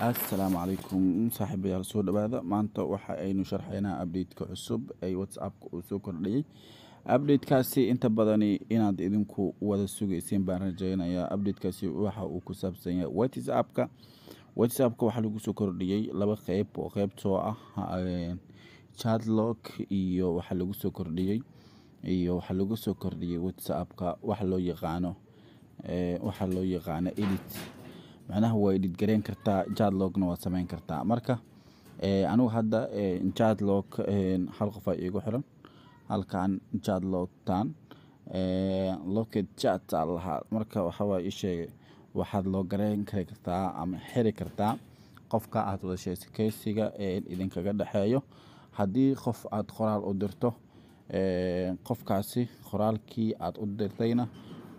السلام عليكم صاحبيال soo dhawaada maanta waxa aynu sharxaynaa update-ka cusub ee WhatsApp-ka uu soo kordhiyay update-kaasi inta badani inaad idinku wada sugayseen baan rajaynayaa update-kaasi waxa uu ku saabsan yahay WhatsApp-ka waxa lagu soo kordhiyay laba qayb oo qaybtoo ah chat log iyo waxa lagu soo kordhiyay WhatsApp-ka waxa loo yaqaano edit macnaha way edit gareyn kartaa chat logna waa samayn kartaa marka anigu hadda chat log hal qof ay igu xiran halkan chat log tan locket chat laha marka waxa waa sheegay waxaad loo gareyn kartaa ama xiri kartaa qofka aad wada sheekaysiga idinkaga dhaxeeyo haddii qof aad qoraal u dirto qofkaasi qoraalkii aad u dirtayna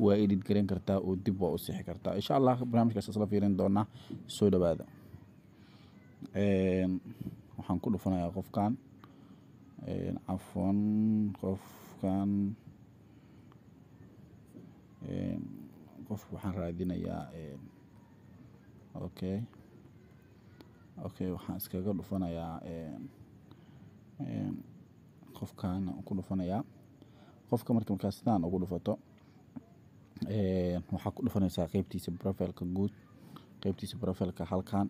waa edit gareyn kartaa oo dib waa u sixi kartaa insha Allah barnaamijkaas isla fiirin doonaa soo dhawaada waxaan ku dhufanayaa qofkan qof waxaan raadinayaa okay waxaan iskaga dhufanayaa qofkan ku dhufanayaa qofka markaas sidaan ugu dhufato waxaa ku dhufanaysaa qaybtiisa profile-ka guud qaybtiisa profile-ka halkan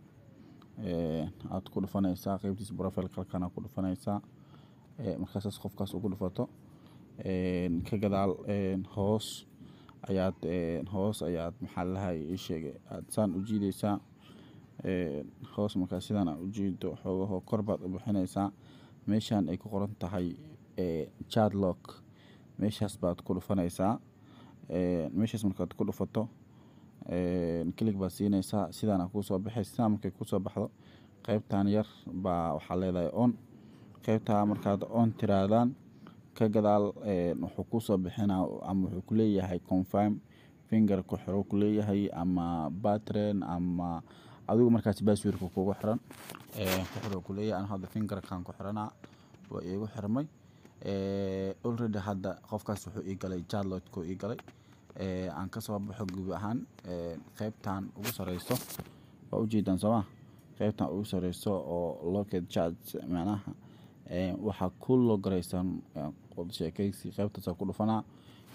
aad ku dhufanaysaa qaybtiisa profile-ka halkan aad ku dhufanaysaa markaas qofkaas ugu dhufato ka gadaal hoos ayaad maxaa lahay sheegay aad saan u jiidaysaa hoos markaas sidaan u jiido xogaho kor baad u bixinaysaa meeshan ay ku qoran tahay chat log meeshaas baad ku dhufanaysaa meeshaas markaad ku dhufato click baad siinaysaa sidaan ku soo baxaysaa markay ku soo baxdo qaybtan yar baa waxa leedahay on qaybta markaad on tiraadaan ka gadaal wuxuu ku soo bixinaa ama wuxuu ku leeyahay confirm finger ku xiro ku leeyahay ama pattern ama adigu markaas password-ka kugu xiran wuxuu ku leeyahay aan hadda finger kan ku xirana waa igu xirmay already hadda qofkaas wuxuu ii galay chat log-ku ii galay aan ka soo baxo guud ahaan qaybtan ugu sareyso waa u jeedaan Soomaa qaybtan ugu sareyso oo locket chat macnaha waxa ku loo gareysan qod sheekaysi qaybtaas ku dhufanaa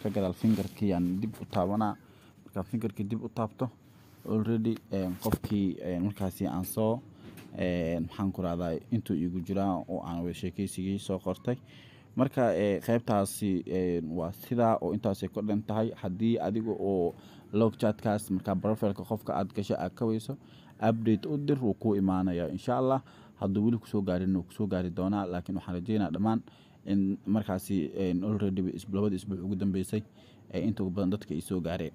ka gadaal finger-kii aan dib u taabanaa marka finger-kii dib u taabto already qofkii markaasi aan soo maxaan ku raadayay intuu igu jiraa oo aan wada sheekaysigii soo qortay marka qaybtaasi waa sida oo intaas ay ku dhan tahay haddii adiga oo log chat-kaas marka profile-ka qofka aad gashay aad ka weyso update u dir wuu ku imaanaya insha Allah hadduu weli ku soo gaarin ku soo gaari doonaa laakiin waxaan rajaynayaa dhammaan in markaasi already labada isbuuc ugu dambeysay inta ugu badan dadka ay soo gaareen